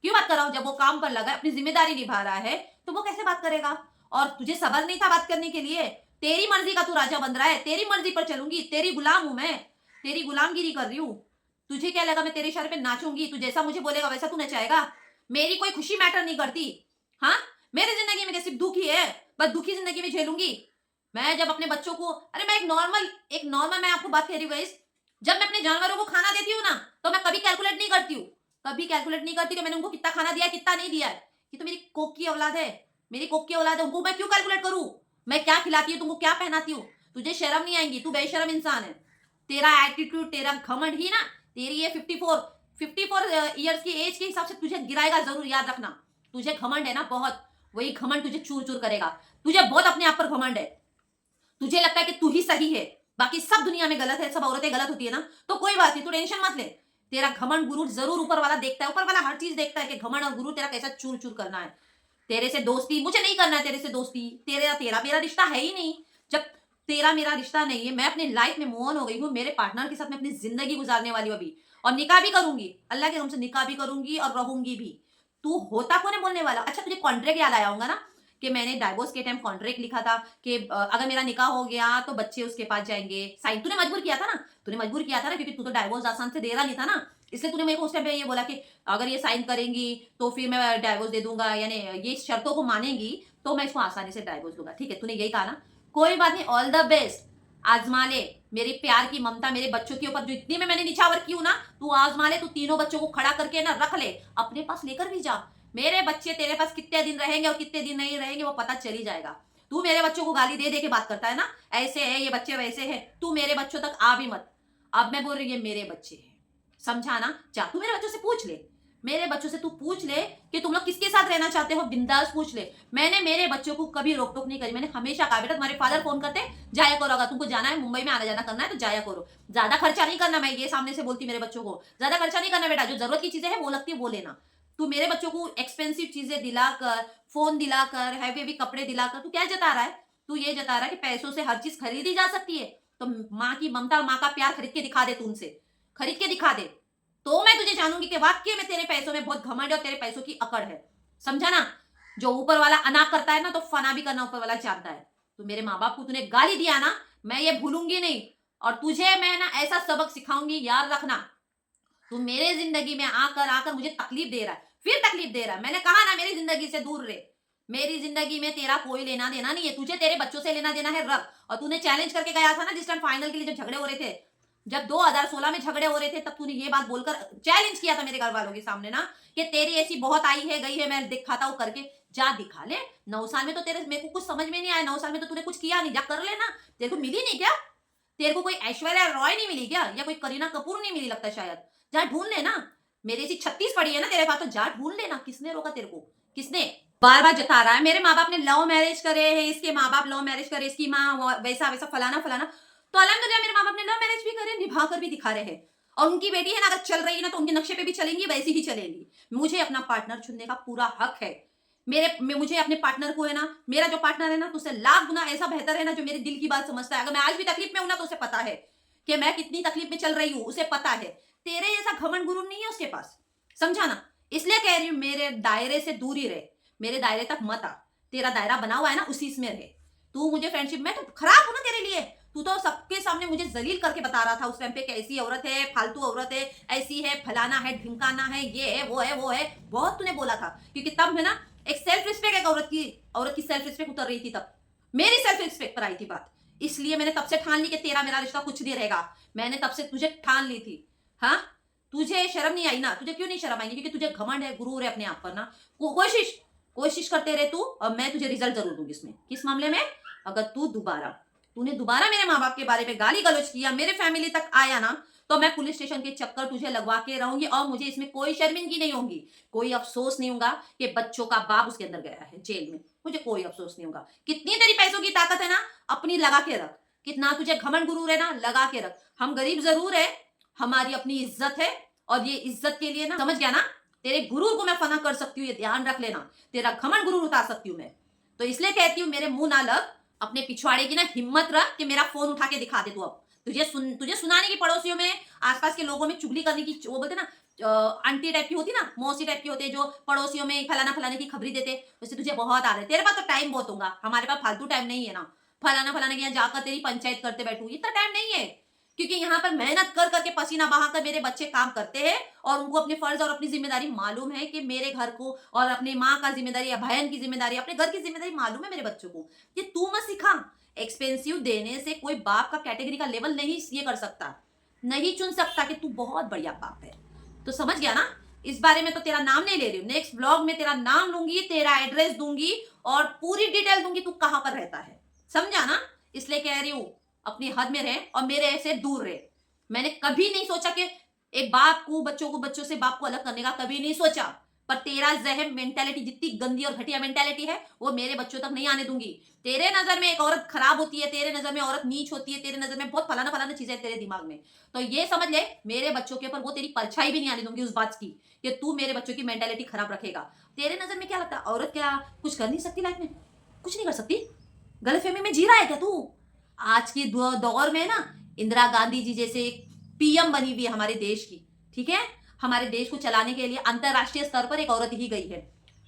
क्यों बात कराऊं? जब वो काम पर लगा है, अपनी जिम्मेदारी निभा रहा है, तो वो कैसे बात करेगा? और तुझे सबर नहीं था बात करने के लिए? तेरी मर्जी का तू राजा बन रहा है, तेरी मर्जी पर चलूंगी, तेरी गुलाम हूं मैं, तेरी गुलामगिरी कर रही हूं। तुझे क्या लगा मैं तेरे इशारे पे नाचूंगी? तू जैसा मुझे बोलेगा वैसा तू नचाएगा? मेरी कोई खुशी मैटर नहीं करती। हाँ, मेरी जिंदगी में क्या सिर्फ दुख ही है? बस दुखी जिंदगी में झेलूंगी मैं। जब अपने बच्चों को, अरे मैं एक नॉर्मल मैं आपको बात कह रही हूँ गाइस, जब मैं अपने जानवरों को खाना देती हूँ ना, तो मैं कभी कैलकुलेट नहीं करती हूँ, कभी कैलकुलेट नहीं करती कि मैंने उनको कितना खाना दिया कितना नहीं दिया है। ये तो मेरी कोक की औलाद है, मेरी कोक की औलाद है, उनको मैं क्यों कैलकुलेट करूँ? मैं क्या खिलाती हूँ तुमको, क्या पहनाती हूँ? तुझे शर्म नहीं आएंगी? तू बेशरम इंसान है। तेरा एटीट्यूड, तेरा घमंड ही ना, तेरी ये 54 ईयर्स की एज के हिसाब से तुझे गिराएगा जरूर, याद रखना। तुझे घमंड है ना बहुत, वही घमंड तुझे चूर चूर करेगा। तुझे बहुत अपने आप पर घमंड है, तुझे लगता है कि तू ही सही है, बाकी सब दुनिया में गलत है, सब औरतें गलत होती है ना, तो कोई बात नहीं, तू टेंशन मत ले। तेरा घमंड गुरूर जरूर ऊपर वाला देखता है, ऊपर वाला हर चीज देखता है कि घमंड और गुरूर तेरा कैसा चूर चूर करना है। तेरे से दोस्ती मुझे नहीं करना है, तेरे से दोस्ती, तेरा मेरा रिश्ता है ही नहीं। जब तेरा मेरा रिश्ता नहीं है, मैं अपनी लाइफ में मूव ऑन हो गई हूँ, मेरे पार्टनर के साथ मैं अपनी जिंदगी गुजारने वाली हूँ अभी, और निकाह भी करूंगी, अल्लाह के नाम से निकाह भी करूंगी और रहूंगी भी। तू होता कौन है बोलने वाला? अच्छा, तुझे कॉन्ट्रैक्ट याद आया होगा ना कि मैंने डाइवोर्स के टाइम कॉन्ट्रैक्ट लिखा था कि अगर मेरा निकाह हो गया तो बच्चे उसके पास जाएंगे। साइन तूने मजबूर किया था ना, क्योंकि तू तो डाइवोर्स आसान से दे रहा नहीं था ना, इसलिए तूने मेरे को उस टाइम पे ये बोला कि अगर ये साइन करेंगी तो फिर मैं डाइवोर्स दे दूंगा, यानी ये शर्तों को मानेंगी तो मैं इसको आसानी से डाइवोर्स दूंगा। ठीक है, तूने यही कहा ना, कोई बात नहीं, ऑल द बेस्ट, आजमा ले। मेरी प्यार की ममता मेरे बच्चों के ऊपर जो इतनी में मैंने निछावर की हूं ना, तू आजमा ले, तू तीनों बच्चों को खड़ा करके ना रख ले, अपने पास लेकर भी जा। मेरे बच्चे तेरे पास कितने दिन रहेंगे और कितने दिन नहीं रहेंगे वो पता चल ही जाएगा। तू मेरे बच्चों को गाली दे दे के बात करता है ना, ऐसे है ये बच्चे वैसे है, तू मेरे बच्चों तक आ भी मत। अब मैं बोल रही हूँ ये मेरे बच्चे हैं, समझा ना? जा तू मेरे बच्चों से पूछ ले, मेरे बच्चों से तू पूछ ले कि तुम लोग किसके साथ रहना चाहते हो, बिंदास पूछ ले। मैंने मेरे बच्चों को कभी रोक टोक नहीं करी, मैंने हमेशा कहा बेटा तुम्हारे फादर फोन करते, जाया करो, अगर तुमको जाना है मुंबई में आना जाना करना है तो जाया करो, ज्यादा खर्चा नहीं करना। मैं ये सामने से बोलती मेरे बच्चों को, ज्यादा खर्चा नहीं करना बेटा, जो जरूरत की चीजें हैं वो लगती है वो लेना। तू मेरे बच्चों को एक्सपेंसिव चीजें दिलाकर, फोन दिलाकर, हैवी हैवी कपड़े दिलाकर तू क्या जता रहा है? तू ये जता रहा है कि पैसों से हर चीज खरीदी जा सकती है, तो माँ की ममता और माँ का प्यार खरीद के दिखा दे, तू उनसे खरीद के दिखा दे। तो मैं तुझे जानूंगी कि वाकई में तेरे पैसों में बहुत घमंड है और तेरे पैसों की अकड़ है। समझा ना? जो ऊपर वाला अना करता है ना, तो फना भी करना ऊपर वाला जानता है। तो मेरे माँ बाप को तूने गाली दिया ना, मैं ये भूलूंगी नहीं। और तुझे मैं ना ऐसा सबक सिखाऊंगी, याद रखना। तू मेरे जिंदगी में आकर आकर मुझे तकलीफ दे रहा है, फिर तकलीफ दे रहा है। मैंने कहा ना मेरी जिंदगी से दूर रहे। मेरी जिंदगी में तेरा कोई लेना देना नहीं है। तुझे तेरे बच्चों से लेना देना है, रख। और तूने चैलेंज करके गया था ना जिस टाइम फाइनल के लिए जब झगड़े हो रहे थे, जब 2016 में झगड़े हो रहे थे, तब तूने ये बात बोलकर चैलेंज किया था मेरे घर वालों के सामने ना, कि तेरी ऐसी बहुत आई है गई है, मैं दिखाता हूं करके। जा दिखा ले। 9 साल में तो तेरे मेरे को कुछ समझ में नहीं आया। 9 साल में तो तूने कुछ किया नहीं। जा कर लेना। तेरे को मिली नहीं क्या? तेरे को कोई ऐश्वर्या रॉय नहीं मिली क्या, या कोई करीना कपूर नहीं मिली लगता शायद? जा ढूंढ लेना। मेरी ऐसी 36 पड़ी है ना तेरे पास, तो जा ढूंढ लेना। किसने रोका तेरे को? किसने? बार बार जता रहा है मेरे माँ बाप ने लव मैरिज करे हैं, इसके माँ बाप लव मैरिज करे, इसकी माँ वैसा वैसा फलाना फलाना। तो अल्हम्दुलिल्लाह मेरे माँ बाप ने लव मैरिज भी करे, निभा कर भी दिखा रहे हैं। और उनकी बेटी है ना, अगर चल रही है ना तो उनके नक्शे पे भी चलेंगी, वैसी ही चलेंगी। मुझे अपना पार्टनर चुनने का पूरा हक है। मुझे अपने पार्टनर को है ना, मेरा जो पार्टनर है ना, तो उससे लाख गुना ऐसा बेहतर है ना, जो मेरे दिल की बात समझता है। अगर मैं आज भी तकलीफ में हूं ना, तो उसे पता है कि मैं कितनी तकलीफ में चल रही हूँ, उसे पता है। तेरे जैसा घमंड गुरु नहीं है उसके पास। समझा ना? इसलिए कह रही हूँ मेरे दायरे से दूर ही रहे, मेरे दायरे तक मत आ। तेरा दायरा बना हुआ है ना, उसी में रहे। तू मुझे फ्रेंडशिप में तो खराब हूं ना तेरे लिए। तू तो सबके सामने मुझे जलील करके बता रहा था उस टाइम पे कि ऐसी औरत है, फालतू औरत है, ऐसी है, फलाना है, ढिमकाना है, ये है, वो है, वो है। बहुत तूने बोला था, क्योंकि तब है ना एक सेल्फ रिस्पेक्ट, एक औरत की सेल्फ रिस्पेक्ट उतर रही थी। तब मेरी सेल्फ रिस्पेक्ट पर आई थी बात। इसलिए मैंने तब से ठान ली कि तेरा मेरा रिश्ता कुछ नहीं रहेगा। मैंने तब से तुझे ठान ली थी। हाँ, तुझे शर्म नहीं आई ना? तुझे क्यों नहीं शर्म आएगी? क्योंकि तुझे घमंड है, गुरूर है अपने आप पर ना। कोशिश करते रहे तू, और मैं तुझे रिजल्ट जरूर दूंगी इसमें। किस मामले में? अगर तूने दोबारा मेरे माँ बाप के बारे में गाली गलौज किया, मेरे फैमिली तक आया ना, तो मैं पुलिस स्टेशन के चक्कर तुझे लगवा के रहूंगी। और मुझे इसमें कोई शर्मिंदगी नहीं होगी, कोई अफसोस नहीं होगा कि बच्चों का बाप उसके अंदर गया है जेल में। मुझे कोई अफसोस नहीं होगा। कितनी तेरी पैसों की ताकत है ना, अपनी लगा के रख। कितना तुझे घमंड गुरूर है ना, लगा के रख। हम गरीब जरूर है, हमारी अपनी इज्जत है। और ये इज्जत के लिए ना, समझ गया ना, तेरे गुरूर को मैं फना कर सकती हूँ, ये ध्यान रख लेना। तेरा घमंड गुरूर उतार सकती हूँ मैं। तो इसलिए कहती हूँ मेरे मुंह ना लग। अपने पिछवाड़े की ना हिम्मत रख कि मेरा फोन उठा के दिखा दे तू। अब तुझे सुनाने की, पड़ोसियों में, आसपास के लोगों में चुगली करने की, वो बोलते ना आंटी टाइप की होती ना, मौसी टाइप की होती है, जो पड़ोसियों में फलाना फलाने की खबरी देते, वैसे तुझे बहुत आ रहे। तेरे पास तो टाइम बहुत होगा, हमारे पास फालतू टाइम नहीं है ना। फलाना फलाने के यहाँ जाकर तेरी पंचायत करते बैठू, इतना टाइम नहीं है। क्योंकि यहाँ पर मेहनत कर करके पसीना बहाकर मेरे बच्चे काम करते हैं, और उनको अपने फर्ज और अपनी जिम्मेदारी मालूम है कि मेरे घर को, और अपनी माँ का जिम्मेदारी या बहन की जिम्मेदारी, अपने घर की जिम्मेदारी मालूम है मेरे बच्चों को। ये तू मत सिखा। एक्सपेंसिव देने से कोई बाप का कैटेगरी का लेवल नहीं ये कर सकता, नहीं चुन सकता कि तू बहुत बढ़िया बाप है। तो समझ गया ना? इस बारे में तो तेरा नाम नहीं ले रही हूँ। नेक्स्ट ब्लॉग में तेरा नाम लूंगी, तेरा एड्रेस दूंगी, और पूरी डिटेल दूंगी तू कहां पर रहता है। समझा ना? इसलिए कह रही हूँ अपनी हद में रहे और मेरे से दूर रहे। मैंने कभी नहीं सोचा कि एक बाप को बच्चों से बाप को अलग करने का, कभी नहीं सोचा। पर तेरा जहन मेंटेलिटी जितनी गंदी और घटिया मेंटेलिटी है, वो मेरे बच्चों तक नहीं आने दूंगी। तेरे नजर में एक औरत खराब होती है, तेरे नजर में औरत नीच होती है, तेरे नजर में बहुत फलाना फलाना चीजें तेरे दिमाग में। तो ये समझ ले, मेरे बच्चों के ऊपर वो तेरी परछाई भी नहीं आने दूंगी उस बात की कि तू मेरे बच्चों की मेंटेलिटी खराब रखेगा। तेरे नजर में क्या लगता है, औरत क्या कुछ कर नहीं सकती लाइफ में? कुछ नहीं कर सकती। गलतफहमी में जी रहा है क्या तू? आज के दौर में ना, इंदिरा गांधी जी जैसे पीएम बनी हुई है हमारे देश की, ठीक है? हमारे देश को चलाने के लिए अंतरराष्ट्रीय स्तर पर एक औरत ही गई है।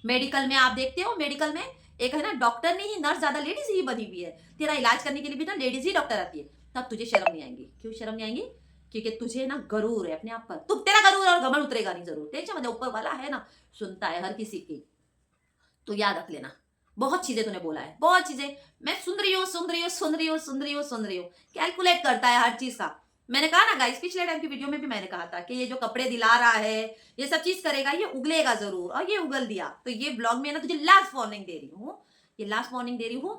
मेडिकल में आप देखते हो, मेडिकल में एक है ना डॉक्टर नहीं, नर्स ज्यादा लेडीज ही बनी हुई है। तेरा इलाज करने के लिए भी ना लेडीज ही डॉक्टर आती है। तब तुझे शर्म नहीं आएंगी। क्यों शर्म नहीं आएंगी? क्योंकि तुझे ना गरूर है अपने आप पर। तुम, तेरा गरूर और घमंड उतरेगा नहीं जरूर। टेंशन मतलब ऊपर वाला है ना, सुनता है हर किसी की। तो याद रख लेना, बहुत चीजें तूने बोला है, बहुत चीजें मैं सुन रही हूँ। कैलकुलेट करता है हर चीज का। मैंने कहा ना गाइस, पिछले टाइम की वीडियो में भी मैंने कहा था कि ये जो कपड़े दिला रहा है, ये सब चीज करेगा, ये उगलेगा जरूर, और ये उगल दिया। तो ये ब्लॉग में ना तुझे लास्ट वार्निंग दे रही हूँ,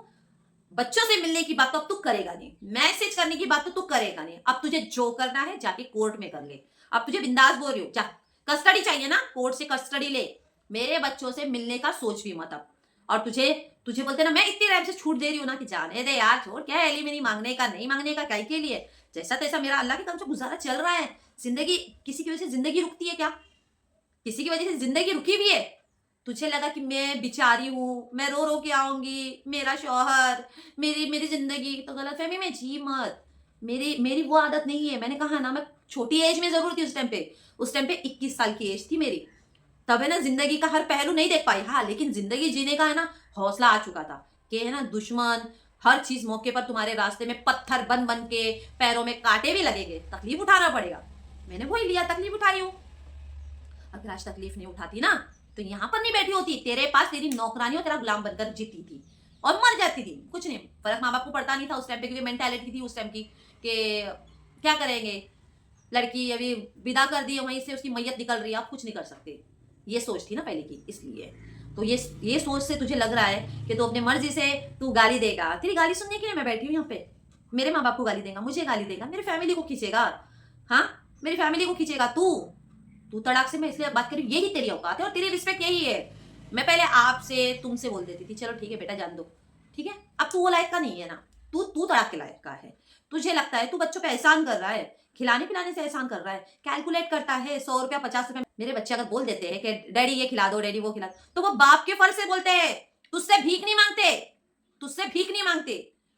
बच्चों से मिलने की बात तो अब तू करेगा नहीं, मैसेज करने की बात तो तू करेगा नहीं। अब तुझे जो करना है जाके कोर्ट में कर ले। अब तुझे बिंदास बोल रही हूँ, जा, कस्टडी चाहिए ना, कोर्ट से कस्टडी ले। मेरे बच्चों से मिलने का सोच भी मत अब। और तुझे बोलते ना, मैं इतनी टाइम से छूट दे रही हूँ ना कि जाने दे यार, छोड़, क्या है एलिमनी मांगने का, नहीं मांगने का, क्या के लिए? जैसा तैसा मेरा अल्लाह के काम से गुजारा चल रहा है। जिंदगी, किसी की वजह से जिंदगी रुकती है क्या? किसी की वजह से जिंदगी रुकी हुई है? तुझे लगा कि मैं बिचारी हूँ, मैं रो रो के आऊंगी, मेरा शौहर, मेरी जिंदगी, तो गलतफहमी में जी मत। मेरी मेरी वो आदत नहीं है। मैंने कहा ना, मैं छोटी एज में जरूर थी उस टाइम पे 21 साल की एज थी मेरी। तब है ना जिंदगी का हर पहलू नहीं देख पाई, हाँ, लेकिन जिंदगी जीने का है ना हौसला आ चुका था कि है ना दुश्मन हर चीज मौके पर तुम्हारे रास्ते में पत्थर बन बन के, पैरों में कांटे भी लगेंगे, तकलीफ उठाना पड़ेगा। मैंने वही लिया, तकलीफ उठाई हूँ। अगर आज तकलीफ नहीं उठाती ना तो यहाँ पर नहीं बैठी होती, तेरे पास तेरी नौकरानी और तेरा गुलाम बनकर जीती थी और मर जाती थी। कुछ नहीं फर्क माँ बाप को पड़ता नहीं था उस टाइम पे, क्योंकि मेंटालिटी थी उस टाइम की कि क्या करेंगे, लड़की अभी विदा कर दी है, वहीं से उसकी मैयत निकल रही है, आप कुछ नहीं कर सकते, ये सोच थी ना पहले की। इसलिए तो ये सोच से तुझे लग रहा है कि तू अपनी मर्जी से तू गाली देगा। तेरी गाली सुनने के लिए मैं बैठी हूँ यहाँ पे। मेरे माँ बाप को गाली देगा, मुझे गाली देगा, मेरी फैमिली को खींचेगा, हाँ, मेरी फैमिली को खींचेगा। तू तड़ाक से, मैं इसलिए बात करी, यही तेरी औकात है और तेरी रिस्पेक्ट यही है। मैं पहले आपसे तुमसे बोल देती थी, चलो ठीक है बेटा जान दो, ठीक है, अब तू वो लायक का नहीं है ना, तू तड़ाक के लायक का है। तुझे लगता है तू बच्चों पे एहसान कर रहा है, खिलाने पिलाने से एहसान कर रहा है, कैलकुलेट करता है 100 रुपया 50 रुपया। मेरे बच्चे अगर बोल देते हैं कि डैडी ये खिला दो, डैडी वो खिला दो, तो वो बाप के फर्ज से बोलते हैं, तुझसे भीख नहीं मांगते, तुझसे भीख नहीं मांगते।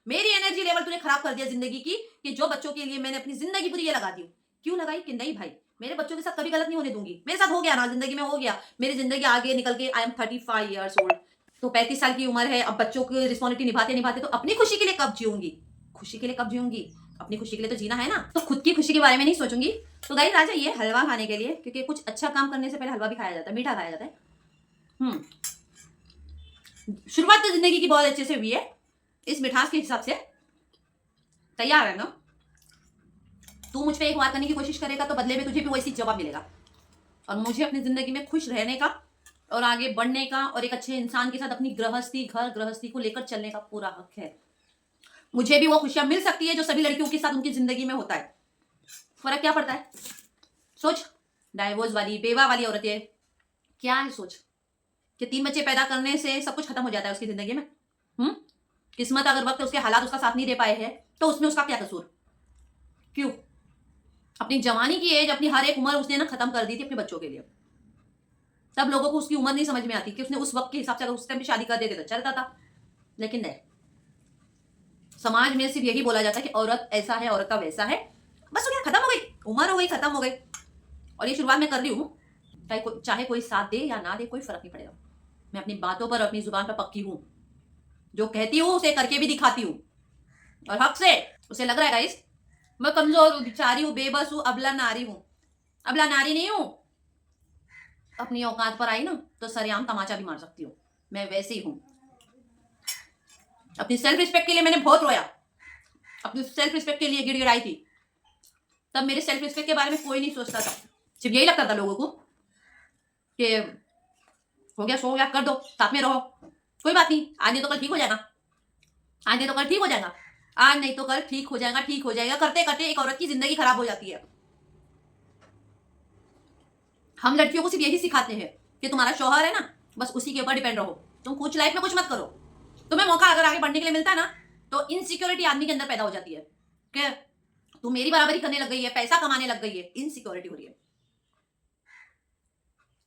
मेरी एनर्जी लेवल तूने खराब कर दिया जिंदगी की, कि जो बच्चों के लिए मैंने अपनी जिंदगी पूरी ये लगा दी। क्यों लगाई कि नहीं भाई, मेरे बच्चों के साथ कभी गलत नहीं होने दूंगी। मेरे साथ हो गया ना, जिंदगी में हो गया, मेरी जिंदगी आगे निकल के, आई एम 35 ईयर्स ओल्ड, तो 35 साल की उम्र है। अब बच्चों की रिस्पॉन्सिबिलिटी निभाते निभाते तो अपनी खुशी के लिए कब जीऊंगी, खुशी के लिए कब जीऊंगी, अपनी खुशी के लिए तो जीना है ना, तो खुद की खुशी के बारे में नहीं सोचूंगी। तो गाइस आ जाइए हलवा खाने के लिए, क्योंकि कुछ अच्छा काम करने से पहले हलवा भी खाया जाता है, मीठा खाया जाता है। शुरुआत तो जिंदगी की बहुत अच्छे से हुई है, इस मिठास के हिसाब से। तैयार है ना? तू मुझ पे एक वार करने की कोशिश करेगा तो बदले में तुझे भी वैसी जवाब मिलेगा। और मुझे अपनी जिंदगी में खुश रहने का और आगे बढ़ने का और एक अच्छे इंसान के साथ अपनी घर गृहस्थी को लेकर चलने का पूरा हक है। मुझे भी वो खुशियां मिल सकती है जो सभी लड़कियों के साथ उनकी जिंदगी में होता है। फर्क क्या पड़ता है? सोच, डाइवोर्स वाली, बेवा वाली औरतें, क्या है सोच कि 3 बच्चे पैदा करने से सब कुछ खत्म हो जाता है उसकी जिंदगी में। किस्मत अगर वक्त उसके हालात उसका साथ नहीं दे पाए हैं तो उसमें उसका क्या कसूर? क्यों? अपनी जवानी की एज, अपनी हर एक उम्र उसने ना खत्म कर दी थी अपने बच्चों के लिए। तब लोगों को उसकी उम्र नहीं समझ में आती कि उसने उस वक्त के हिसाब से अगर उस टाइम पे शादी कर देते तो चलता था, लेकिन नहीं। समाज में सिर्फ यही बोला जाता है कि औरत ऐसा है, औरत का वैसा है, बस हो गया, खत्म हो गई, उम्र हो गई, खत्म हो गई। और ये शुरुआत मैं कर रही हूँ, चाहे कोई साथ दे या ना दे, कोई फर्क नहीं पड़ेगा। मैं अपनी बातों पर, अपनी जुबान पर पक्की हूँ, जो कहती हूँ उसे करके भी दिखाती हूँ, और हक से। उसे लग रहा है गाइस मैं कमजोर हूँ, बिचारी हूँ, बेबस हूँ, अबला नारी हूँ। अबला नारी नहीं हूँ, अपनी औकात पर आई ना तो सरेआम तमाचा भी मार सकती हूँ, मैं वैसी हूँ। अपनी सेल्फ रिस्पेक्ट के लिए मैंने बहुत रोया, अपनी सेल्फ रिस्पेक्ट के लिए गिड़गिड़ाई थी। तब मेरे सेल्फ रिस्पेक्ट के बारे में कोई नहीं सोचता था, सिर्फ यही लगता था लोगों को कि हो गया, सो गया, कर दो, साथ में रहो, कोई बात नहीं, आज नहीं तो कल ठीक हो जाएगा, आज नहीं तो कल ठीक हो जाएगा, आज नहीं तो कल ठीक हो जाएगा, ठीक हो जाएगा। करते करते एक औरत की जिंदगी खराब हो जाती है। हम लड़कियों को सिर्फ यही सिखाते हैं कि तुम्हारा शौहर है ना, बस उसी के ऊपर डिपेंड रहो, तुम कुछ लाइफ में कुछ मत करो। तुम्हें मौका अगर आगे बढ़ने के लिए मिलता है ना तो इनसिक्योरिटी आदमी के अंदर पैदा हो जाती है कि तू मेरी बराबरी करने लग गई है, पैसा कमाने लग गई है, इनसिक्योरिटी हो रही है।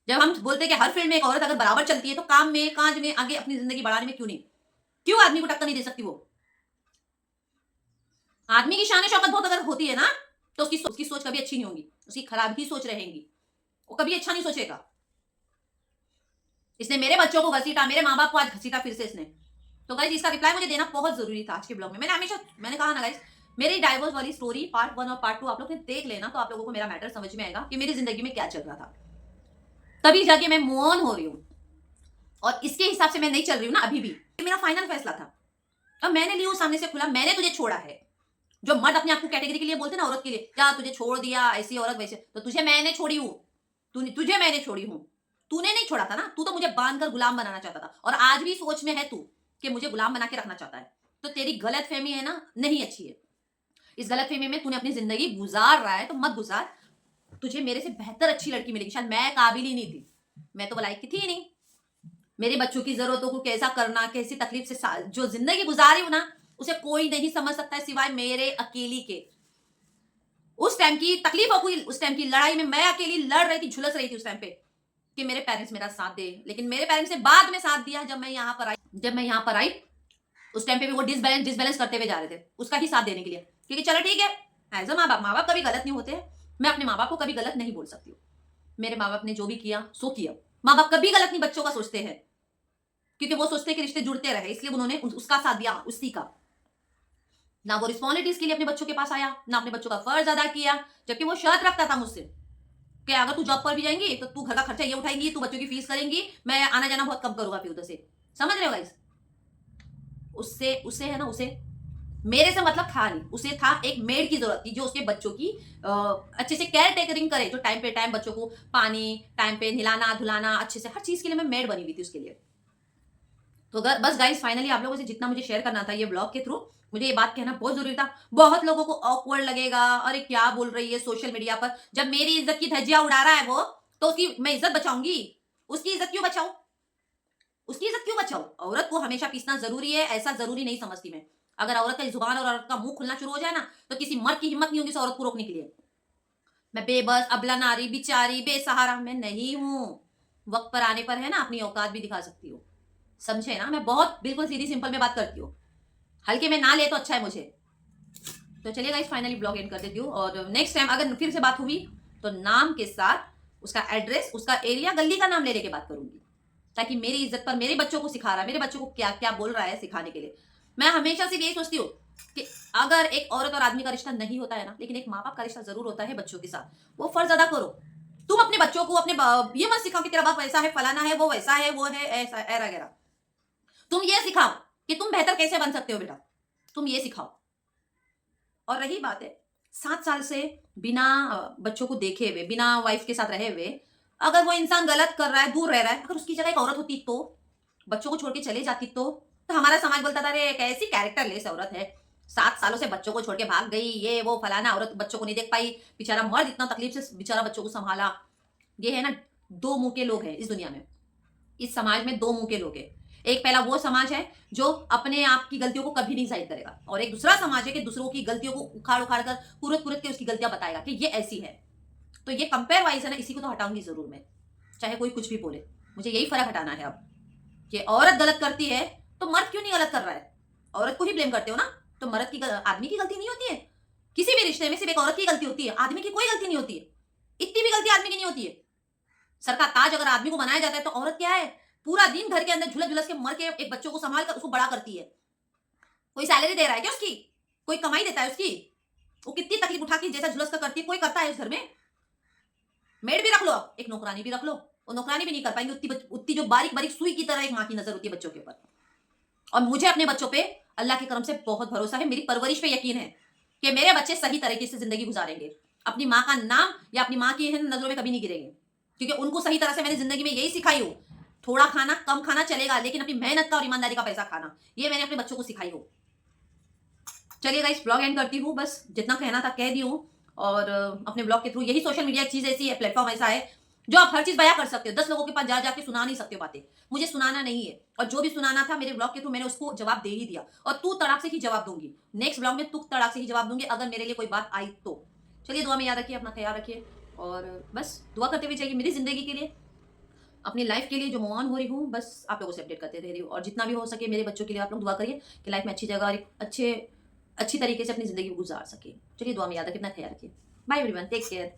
जब हम बोलते हैं कि हर फील्ड में एक औरत अगर बराबर चलती है तो काम में, काज में, आगे अपनी जिंदगी बढ़ाने में क्यों नहीं, क्यों आदमी को टक्कर नहीं दे सकती वो? आदमी की शान शौकत बहुत अगर होती है ना तो उसकी सोच कभी अच्छी नहीं होगी, उसकी खराब ही सोच रहेगी, वो कभी अच्छा नहीं सोचेगा। इसने मेरे बच्चों को घसीटा, मेरे माँ बाप को आज घसीटा फिर से इसने। तो गाइस इसका रिप्लाई मुझे देना बहुत जरूरी था आज के ब्लॉग में। मैंने कहा ना गाइस, मेरी डाइवोर्स वाली स्टोरी पार्ट 1 और पार्ट 2 आप लोग ने देख लेना तो आप लोगों को मेरा मैटर समझ में आएगा कि मेरी जिंदगी में क्या चल रहा था। तभी जाके मैं मूव ऑन हो रही हूँ और इसके हिसाब से मैं नहीं चल रही हूँ ना अभी भी। ये मेरा फाइनल फैसला था, अब मैंने लिया सामने से खुला, मैंने तुझे छोड़ा है। जो मर्द अपने आप को कैटेगरी के लिए बोलते ना, औरत के लिए, क्या तुझे छोड़ दिया, ऐसी औरत वैसे, तो तुझे मैंने छोड़ी हूँ, तुझे मैंने छोड़ी हूँ, तूने नहीं छोड़ा था ना। तू तो मुझे बांध कर गुलाम बनाना चाहता था और आज भी सोच में है तू कि मुझे गुलाम बना के रखना चाहता है। तो तेरी गलत फहमी है ना, नहीं अच्छी है। इस गलत फहमी में तूने अपनी जिंदगी गुजार रहा है तो मत गुजार, तुझे मेरे से बेहतर अच्छी लड़की मिलेगी। शायद मैं काबिल ही नहीं थी, मैं तो लायक की थी नहीं। मेरे बच्चों की जरूरतों को कैसा करना, कैसी तकलीफ से जो जिंदगी गुजारी हूं ना, उसे कोई नहीं समझ सकता है सिवाय मेरे अकेली के। उस टाइम की तकलीफों को, उस टाइम की लड़ाई में मैं अकेली लड़ रही थी, झुलस रही थी उस टाइम पे कि मेरे पेरेंट्स मेरा साथ दे। लेकिन मेरे पेरेंट्स ने बाद में साथ दिया जब मैं यहाँ पर आई। उस टाइम पे भी वो डिसबैलेंस करते हुए जा रहे थे उसका ही साथ देने के लिए। क्योंकि चलो ठीक है, एज अ माँ बाप कभी गलत नहीं होते हैं, मैं अपने माँ बाप को कभी गलत नहीं बोल सकती हूँ। मेरे माँ बाप ने जो भी किया सो किया। माँ बाप कभी गलत नहीं बच्चों का सोचते हैं, क्योंकि वो सोचते हैं कि रिश्ते जुड़ते रहे, इसलिए उन्होंने उसका साथ दिया, उसी का। ना वो रिस्पॉन्सिबिलिटीज के लिए अपने बच्चों के पास आया, ना अपने बच्चों का फर्ज अदा किया, जबकि वो शर्त रखता था मुझसे कि अगर तू जॉब पर भी जाएंगी तो तू घर का खर्चा ये उठाएंगी, तू बच्चों की फीस करेंगी, मैं आना जाना बहुत कम करूंगा फिर उधर से। समझ रहे हो गाइस? उससे उससे है ना, उसे मेरे से मतलब था नहीं, उसे था एक मेड की जरूरत थी जो उसके बच्चों की अच्छे से केयर टेकरिंग करे, जो टाइम पे टाइम बच्चों को पानी, टाइम पे नहलाना धुलाना, अच्छे से हर चीज के लिए मैं मेड बनी हुई थी उसके लिए। तो बस गाइस, फाइनली आप लोगों से जितना मुझे शेयर करना था ये ब्लॉग के थ्रू, मुझे ये बात कहना बहुत जरूरी था। बहुत लोगों को ऑकवर्ड लगेगा, अरे क्या बोल रही है सोशल मीडिया पर, जब मेरी इज्जत की धज्जियां उड़ा रहा है वो, तो उसकी मैं इज्जत बचाऊंगी? उसकी इज्जत क्यों बचाऊं? उसकी इज्जत क्यों बचाऊं? औरत को हमेशा पीसना जरूरी है, ऐसा जरूरी नहीं समझती मैं। अगर औरत का जुबान और औरत का मुंह खुलना शुरू हो जाए ना, तो किसी मर्द की हिम्मत नहीं होगी उस औरत को रोकने के लिए। मैं बेबस, अबला नारी, बिचारी, बेसहारा मैं नहीं हूं। वक्त पर आने पर है ना अपनी औकात भी दिखा सकती हूँ। समझे ना? मैं बहुत बिल्कुल सीधी सिंपल में बात करती हूँ, हल्के में ना ले तो अच्छा है मुझे। तो चलिए गाइस, फाइनली ब्लॉग एंड कर देती हूँ, और नेक्स्ट टाइम अगर फिर से बात हुई तो नाम के साथ उसका एड्रेस, उसका एरिया, गली का नाम ले लेके बात करूंगी, ताकि मेरी इज्जत पर, मेरे बच्चों को सिखा रहा है, मेरे बच्चों को क्या क्या बोल रहा है सिखाने के लिए। मैं हमेशा सिर्फ यही सोचती हूँ कि अगर एक औरत और आदमी का रिश्ता नहीं होता है ना, लेकिन एक माँ बाप का रिश्ता जरूर होता है बच्चों के साथ, वो फर्ज अदा करो। तुम अपने बच्चों को ये मत सिखाओ कि तेरा बाप वैसा है, फलाना है, वो वैसा है, वो है ऐसा वगैरह। तुम ये सिखाओ कि तुम बेहतर कैसे बन सकते हो बेटा, तुम ये सिखाओ। और रही बात है 7 साल से बिना बच्चों को देखे हुए, बिना वाइफ के साथ रहे हुए, अगर वो इंसान गलत कर रहा है, दूर रह रहा है, अगर उसकी जगह एक औरत होती तो, बच्चों को छोड़ के चले जाती तो हमारा समाज बोलता था अरे कैसी कैरेक्टर लेस औरत है, 7 सालों से बच्चों को छोड़ के भाग गई, ये वो फलाना, औरत बच्चों को नहीं देख पाई, बेचारा मर्द इतना तकलीफ से बेचारा बच्चों को संभाला। ये है ना, दो मुंह के लोग हैं इस दुनिया में, इस समाज में दो मुंह के लोग हैं। एक पहला वो समाज है जो अपने आप की गलतियों को कभी नहीं जाहिर करेगा, और एक दूसरा समाज है कि दूसरों की गलतियों को उखाड़ उखाड़ कर कुरत कुरत के उसकी गलतियां बताएगा कि ये ऐसी है। तो ये कंपेयर वाइज है ना, इसी को तो हटाऊंगी जरूर मैं, चाहे कोई कुछ भी बोले, मुझे यही फर्क हटाना है अब कि औरत गलत करती है तो मर्द क्यों नहीं गलत कर रहा है? औरत को ही ब्लेम करते हो ना, तो मर्द की आदमी की गलती नहीं होती है? किसी भी रिश्ते में सिर्फ एक औरत की गलती होती है, आदमी की कोई गलती नहीं होती है। इतनी भी गलती आदमी की नहीं होती है। सर का ताज अगर आदमी को बनाया जाता है तो औरत क्या है, पूरा दिन घर के अंदर झुलस झुलस के मर के एक बच्चों को संभाल कर उसको बड़ा करती है। कोई सैलरी दे रहा है क्या उसकी? कोई कमाई देता है उसकी? वो कितनी तकलीफ उठा के जैसा झुलस कर करती है, कोई करता है उस घर में? मेड भी रख लो, एक नौकरानी भी रख लो, वो नौकरानी भी नहीं कर पाएंगे उतनी उतनी जो बारीक बारीक सुई की तरह एक माँ की नजर होती है बच्चों के ऊपर। और मुझे अपने बच्चों पे अल्लाह के करम से बहुत भरोसा है, मेरी परवरिश पे यकीन है कि मेरे बच्चे सही तरीके से जिंदगी गुजारेंगे, अपनी माँ का नाम या अपनी माँ की नजरों में कभी नहीं गिरेंगे, क्योंकि उनको सही तरह से मैंने जिंदगी में यही सिखाई हूँ। थोड़ा खाना, कम खाना चलेगा, लेकिन अपनी मेहनत का और ईमानदारी का पैसा खाना, ये मैंने अपने बच्चों को सिखाई हो। चलिए गाइस, ब्लॉग एंड करती हूँ, बस जितना कहना था कह दी हूँ। और अपने ब्लॉग के थ्रू, यही सोशल मीडिया चीज ऐसी है, प्लेटफॉर्म ऐसा है जो आप हर चीज बयां कर सकते हो, 10 लोगों के पास जा जाके सुना नहीं सकते हो बातें, मुझे सुनाना नहीं है। और जो भी सुनाना था मेरे ब्लॉग के थ्रू मैंने उसको जवाब दे ही दिया, और तू तड़ाक से ही जवाब दूंगी, नेक्स्ट ब्लॉग में तू तड़ाक से ही जवाब दूंगी अगर मेरे लिए कोई बात आई तो। चलिए, दुआ में याद रखिए, अपना ख्याल रखिए, और बस दुआ करते हुए जाइए मेरी जिंदगी के लिए, अपनी लाइफ के लिए जो मूव ऑन हो रही हूँ, बस आप लोगों से अपडेट करते रह रही हूँ। और जितना भी हो सके मेरे बच्चों के लिए आप लोग दुआ करिए कि लाइफ में अच्छी जगह और एक अच्छी तरीके से अपनी जिंदगी गुजार सके। चलिए, दुआ में याद रखिए, अपना ख्याल रखिए। Bye everyone, take care.